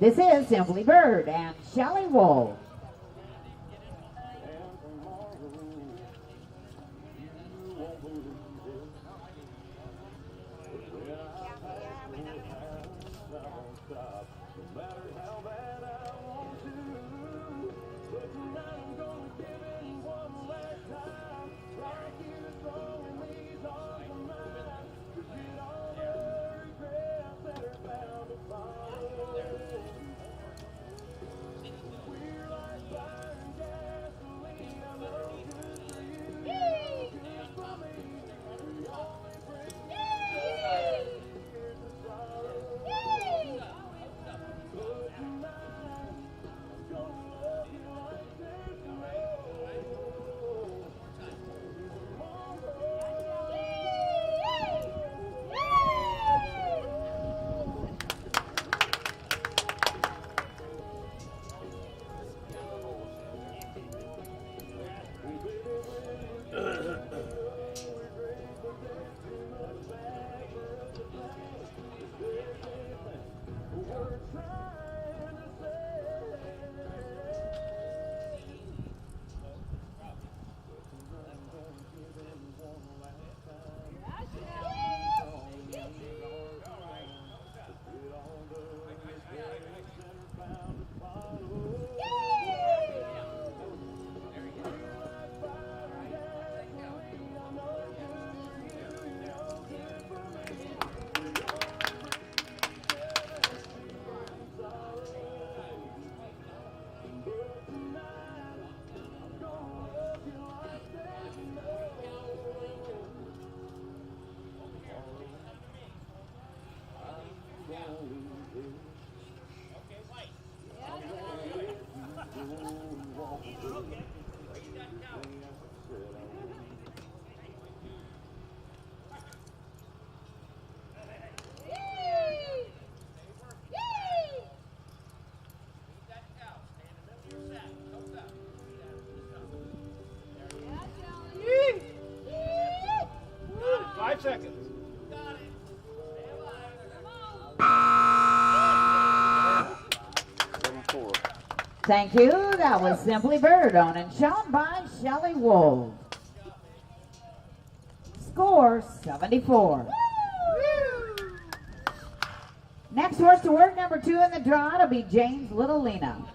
This is Simply Bird and Shelly Wolf. Seconds. Thank you. That was Simply Bird owned and shown by Shelly Wolf. Score 74. Next horse to work number 2 in the draw to be James Littlelina.